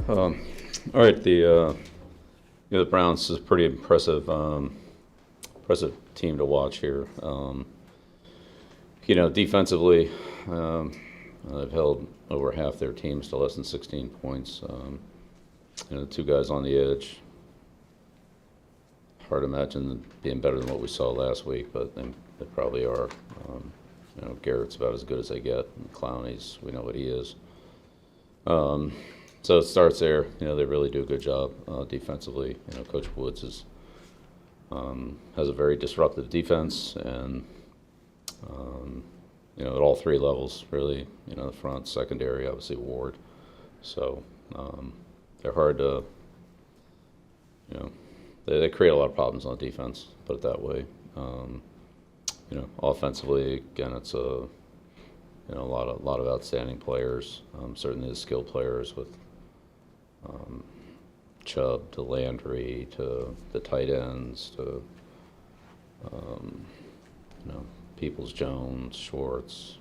All right, the Browns is a pretty impressive team to watch here. Defensively, they've held over half their teams to less than 16 points. The two guys on the edge. Hard to imagine them being better than what we saw last week, but they probably are. Garrett's about as good as they get. And Clowney's, we know what he is. So it starts there. They really do a good job defensively. Coach Woods has a very disruptive defense, and at all three levels, really. The front, secondary, obviously Ward. So they're hard to. They create a lot of problems on defense. Put it that way. Offensively, again, it's a lot of outstanding players. Certainly the skilled players with Chubb to Landry to the tight ends to Peoples-Jones, Schwartz.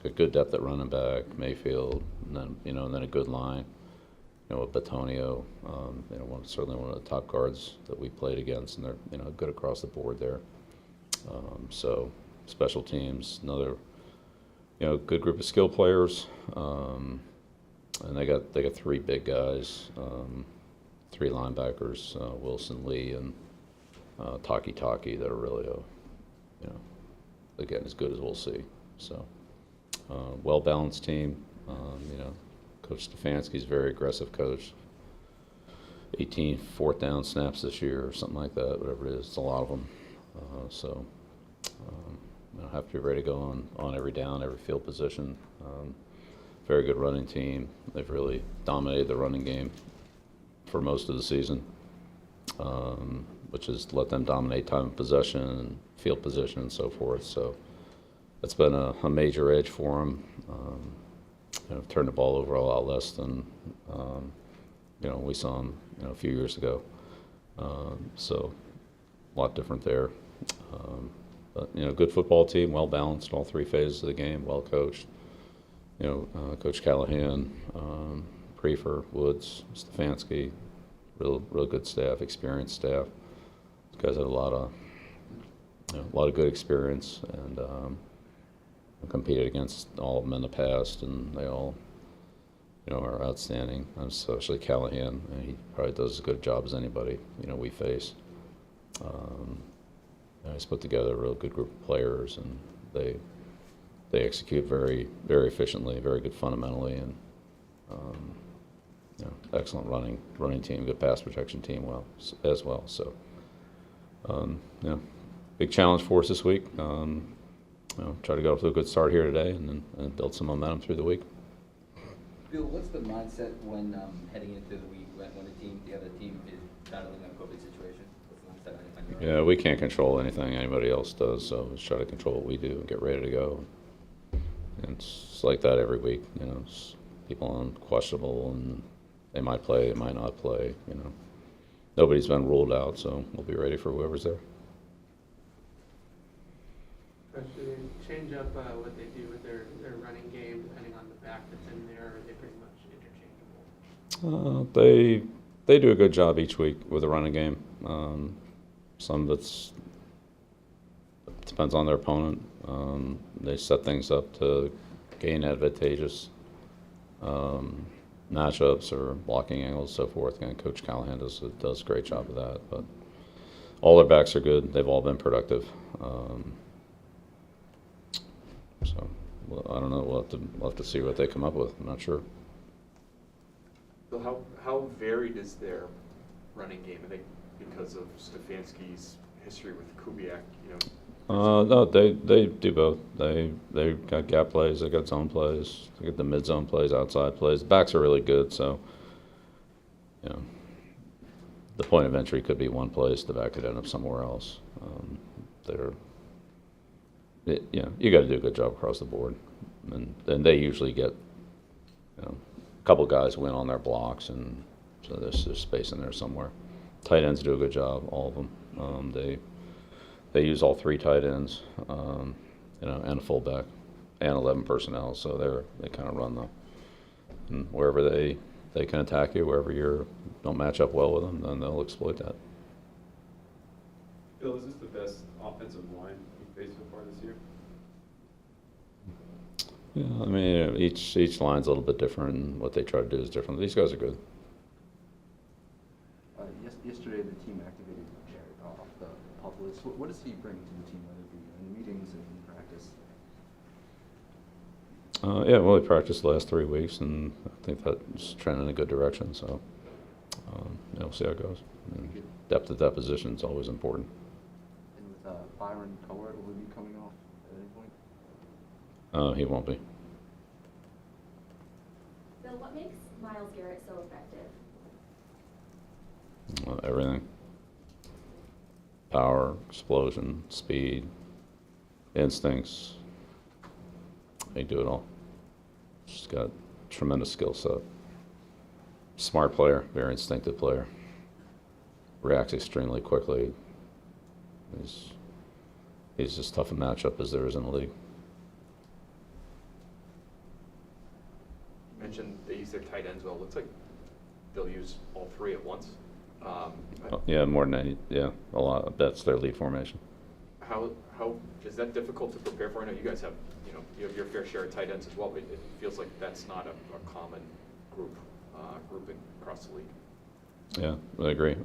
A good depth at running back, Mayfield, and then a good line. With Batonio, certainly one of the top guards that we played against, and they're good across the board there. So special teams, another good group of skill players, and they got three big guys, three linebackers, Wilson, Lee, and Taki that are really again as good as we'll see. So well balanced team. Coach Stefanski's a very aggressive coach. 18 fourth down snaps this year or something like that, whatever it is. It's a lot of them. Have to be ready to go on every down, every field position. Very good running team. They've really dominated the running game for most of the season, which has let them dominate time of possession and field position and so forth. So it's been a major edge for them. Turned the ball over a lot less than we saw them a few years ago. So a lot different there. But good football team, well balanced, all three phases of the game, well coached. Coach Callahan, Prefer, Woods, Stefanski, real good staff, experienced staff. These guys have a lot of good experience, and competed against all of them in the past, and they all, are outstanding. Especially Callahan, he probably does as good a job as anybody we face. He's put together a real good group of players, and they execute very, very efficiently, very good fundamentally, and excellent running team, good pass protection team as well. So big challenge for us this week. Try to get off to a good start here today, and build some momentum through the week. Bill, what's the mindset when heading into the week when the other team is battling a COVID situation? What's the mindset on your Yeah, we can't control anything anybody else does, so let's try to control what we do and get ready to go. And it's like that every week. It's people on questionable, and they might play, they might not play. Nobody's been ruled out, so we'll be ready for whoever's there. Do they change up what they do with their running game depending on the back that's in there, or are they pretty much interchangeable? They do a good job each week with the running game. Some of it depends on their opponent. They set things up to gain advantageous matchups or blocking angles, so forth. And Coach Callahan does a great job of that. But all their backs are good. They've all been productive. So I don't know. We'll have to see what they come up with. I'm not sure. So how varied is their running game? I think because of Stefanski's history with Kubiak, No, they do both. They got gap plays, they got zone plays, they got the mid zone plays, outside plays. The backs are really good, so the point of entry could be one place, the back could end up somewhere else. You got to do a good job across the board, and they usually get a couple guys win on their blocks, and so there's space in there somewhere. Tight ends do a good job, all of them. They use all three tight ends, and a fullback, and 11 personnel. So they kind of run And wherever they can attack you, wherever you don't match up well with them, then they'll exploit that. Bill, is this the best offensive line you've faced so far this year? Yeah, I mean, each line's a little bit different, and what they try to do is different. These guys are good. Yesterday, the team activated Garrett off the PUP list. What does he bring to the team, whether it be in the meetings and in practice? Yeah, well, he practiced the last 3 weeks, and I think that's trending in a good direction. So, yeah, we'll see how it goes. And depth at that position is always important. And with Byron Cowart, will he be coming off at any point? He won't be. Bill, what makes Myles Garrett so effective? Everything. Power, explosion, speed, instincts. He can do it all. Just got tremendous skill set. Smart player, very instinctive player. Reacts extremely quickly. He's as tough a matchup as there is in the league. You mentioned they use their tight ends well. Looks like they'll use all three at once. Yeah, more than any. Yeah, a lot. That's their lead formation. How is that difficult to prepare for? I know you guys have, you have your fair share of tight ends as well, but it feels like that's not a common grouping across the league. Yeah, I agree.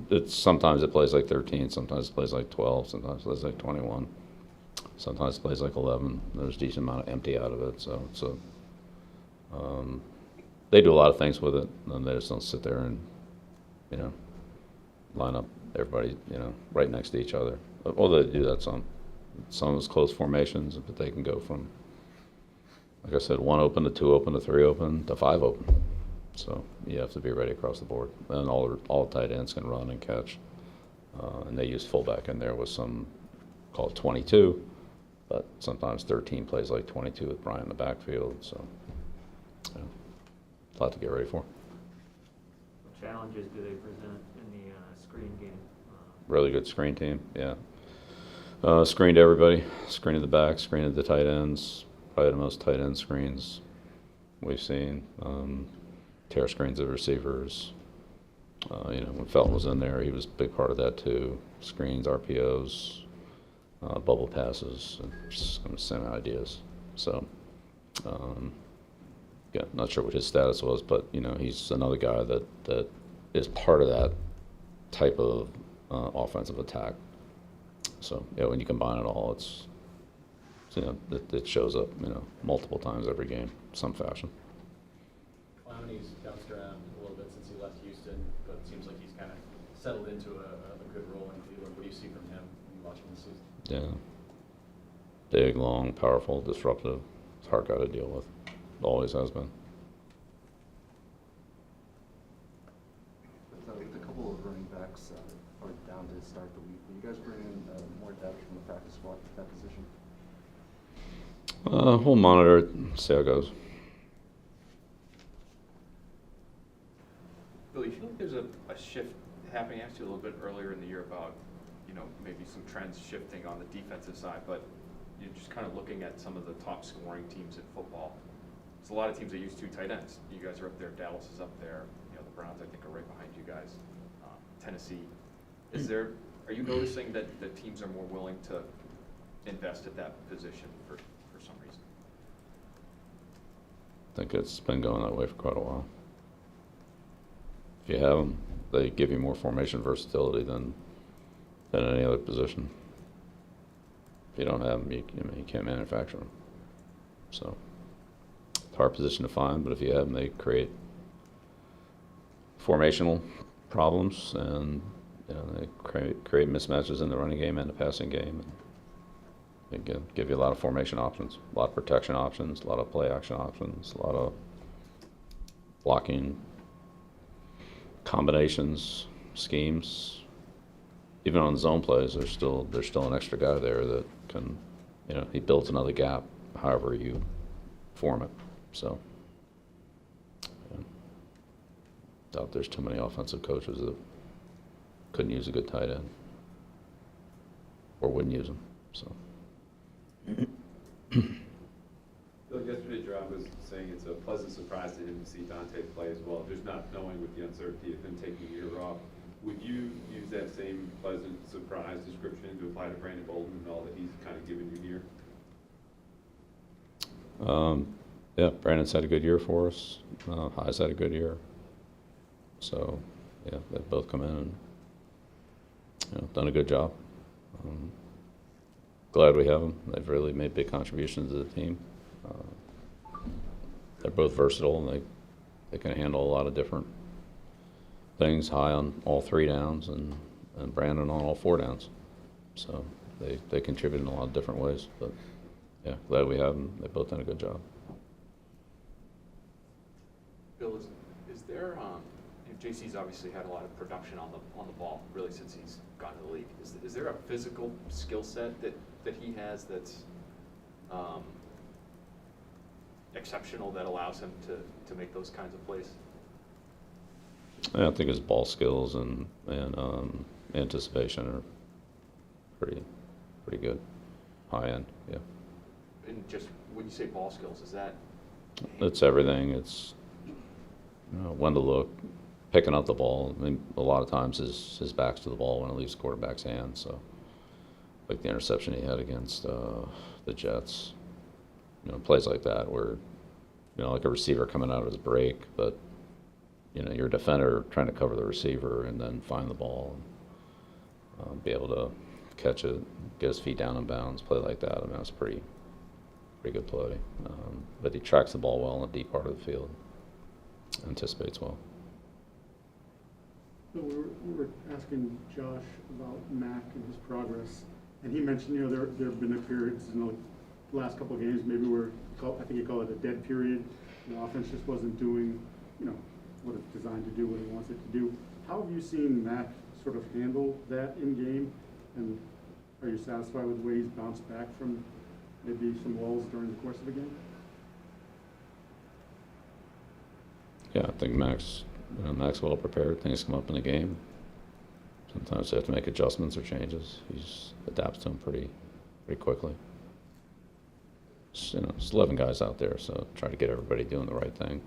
It's sometimes it plays like 13, sometimes it plays like 12, sometimes it plays like 21, sometimes it plays like 11. There's a decent amount of empty out of it, so it's they do a lot of things with it, and they just don't sit there and line up everybody right next to each other. Well, they do that some of it's close formations, but they can go from, like I said, 1 open to 2 open to 3 open to 5 open. So you have to be ready across the board. And all tight ends can run and catch. And they use fullback in there with some, call it 22, but sometimes 13 plays like 22 with Brian in the backfield. So a lot to get ready for. What challenges do they present in the screen game? Really good screen team, yeah. Screened everybody, screened the back, screened the tight ends, probably the most tight end screens we've seen. Tear screens of receivers. When Felton was in there, he was a big part of that too. Screens, RPOs, bubble passes, just same ideas. So, yeah, not sure what his status was, but he's another guy that is part of that type of offensive attack. So yeah, when you combine it all, it shows up multiple times every game, some fashion. Clowney's bounced around a little bit since he left Houston, but it seems like he's kind of settled into a good role in Cleveland. What do you see from him when you watch him this season? Yeah. Big, long, powerful, disruptive. It's a hard guy to deal with. Always has been. With a couple of running backs are down to start the week, will you guys bring in more depth from the practice squad at that position? We'll monitor it, see how it goes. Bill, you feel like there's a shift happening actually a little bit earlier in the year about, maybe some trends shifting on the defensive side, but you're just kind of looking at some of the top scoring teams in football. There's a lot of teams that use 2 tight ends. You guys are up there, Dallas is up there, the Browns I think are right behind you guys, Tennessee. Are you noticing that the teams are more willing to invest at that position for some reason? I think it's been going that way for quite a while. If you have them, they give you more formation versatility than any other position. If you don't have them, you can't manufacture them. So it's a hard position to find, but if you have them, they create formational problems, and they create mismatches in the running game and the passing game. And they give you a lot of formation options, a lot of protection options, a lot of play action options, a lot of blocking combinations, schemes. Even on zone plays, there's still an extra guy there that can, he builds another gap however you form it. So, doubt there's too many offensive coaches that couldn't use a good tight end or wouldn't use them. So, Bill, yesterday Gerard was saying it's a pleasant surprise to him to see Dante play as well, just not knowing with the uncertainty of him taking a year off. Would you use that same pleasant surprise description to apply to Brandon Bolden and all that he's kind of given you here? Yeah, Brandon's had a good year for us. High's had a good year. So, yeah, they've both come in and done a good job. Glad we have them. They've really made big contributions to the team. They're both versatile, and they can handle a lot of different things. High on all 3 downs, and Brandon on all 4 downs. So they contribute in a lot of different ways. But yeah, glad we have them. They've both done a good job. Bill, is there, JC's obviously had a lot of production on the ball, really, since he's gotten to the league. Is there a physical skill set that he has that's exceptional, that allows him to make those kinds of plays? Yeah, I think his ball skills and anticipation are pretty good, high end. Yeah, And just when you say ball skills, is that? it's everything. It's when to look, picking up the ball. I mean, a lot of times his back's to the ball when it leaves the quarterback's hands. So, like the interception he had against the Jets, plays like that where, like a receiver coming out of his break, but you're a defender trying to cover the receiver and then find the ball and be able to catch it, get his feet down in bounds, play like that. I mean, that's pretty good play. But he tracks the ball well in the deep part of the field, anticipates well. So we were asking Josh about Mac and his progress, and he mentioned, there have been periods in the last couple of games, maybe where I think he called it a dead period. The offense just wasn't doing, what it's designed to do, what he wants it to do. How have you seen Mac sort of handle that in game, and are you satisfied with the way he's bounced back from maybe some lulls during the course of the game? Yeah, I think Mac's well prepared. Things come up in the game. Sometimes they have to make adjustments or changes. He adapts to them pretty quickly. There's 11 guys out there, so try to get everybody doing the right thing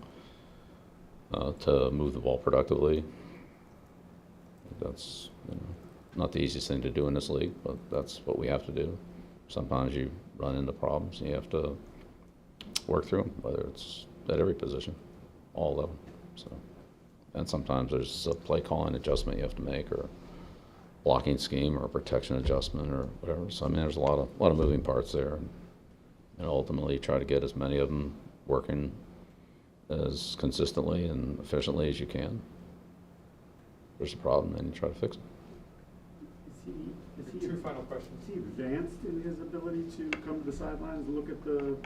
to move the ball productively. That's not the easiest thing to do in this league, but that's what we have to do. Sometimes you run into problems and you have to work through them, whether it's at every position, all of them. So, and sometimes there's a play calling adjustment you have to make, or blocking scheme, or a protection adjustment, or whatever. So I mean, there's a lot of moving parts there, and ultimately try to get as many of them working as consistently and efficiently as you can. If there's a problem, then you try to fix it. Is he 2 final questions. Is he advanced in his ability to come to the sidelines, look at the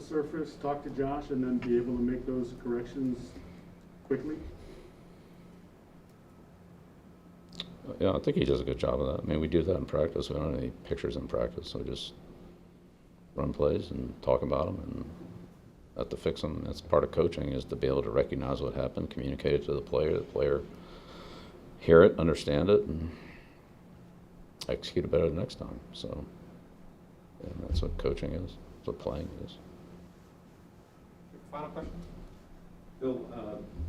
surface, talk to Josh, and then be able to make those corrections quickly? Yeah, I think he does a good job of that. I mean, we do that in practice. We don't have any pictures in practice, so we just run plays and talk about them and have to fix them. That's part of coaching, is to be able to recognize what happened, communicate it to the player hear it, understand it, and execute it better the next time. So, yeah, that's what coaching is. That's what playing is. Final question? Bill,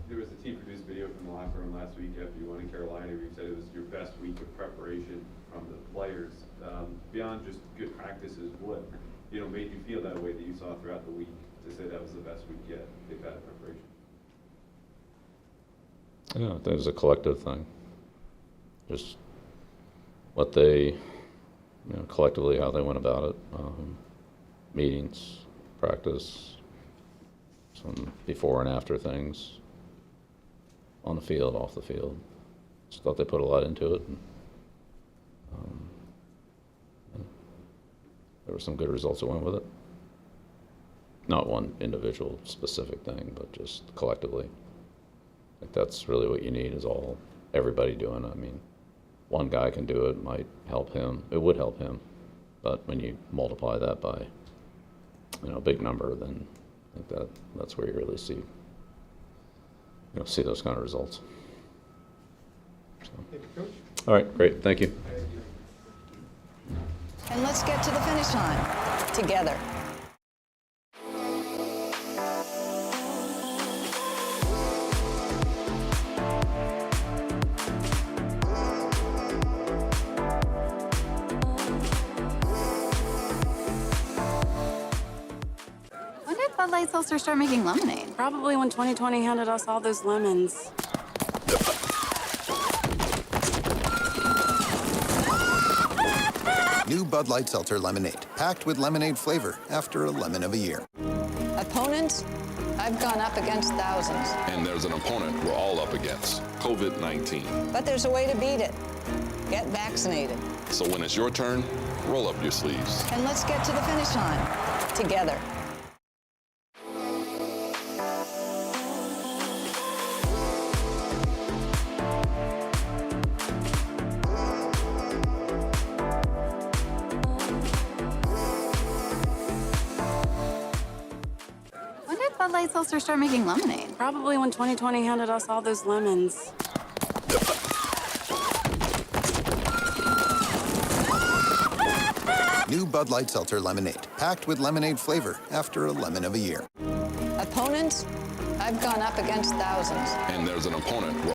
there was a team-produced video from the locker room last week after you won in Carolina, where you said it was your best week of preparation from the players. Beyond just good practices, what made you feel that way, that you saw throughout the week, to say that was the best week yet they've had in preparation? Yeah, I think it was a collective thing. Just what they, collectively, how they went about it. Meetings, practice, some before and after things, on the field, off the field. Just thought they put a lot into it. And, there were some good results that went with it. Not one individual specific thing, but just collectively. I think that's really what you need, is everybody doing it. I mean, one guy can do it, might help him. It would help him. But when you multiply that by, a big number, then I think that's where you really see those kind of results. So. Thank you, Coach. All right, great. Thank you. And let's get to the finish line together. Bud Light Seltzer start making lemonade? Probably when 2020 handed us all those lemons. New Bud Light Seltzer Lemonade, packed with lemonade flavor after a lemon of a year. Opponents? I've gone up against thousands. And there's an opponent we're all up against, COVID-19. But there's a way to beat it. Get vaccinated. So when it's your turn, roll up your sleeves. And let's get to the finish line together. When did Bud Light Seltzer start making lemonade? Probably when 2020 handed us all those lemons. New Bud Light Seltzer Lemonade, packed with lemonade flavor after a lemon of a year. Opponents? I've gone up against thousands. And there's an opponent we're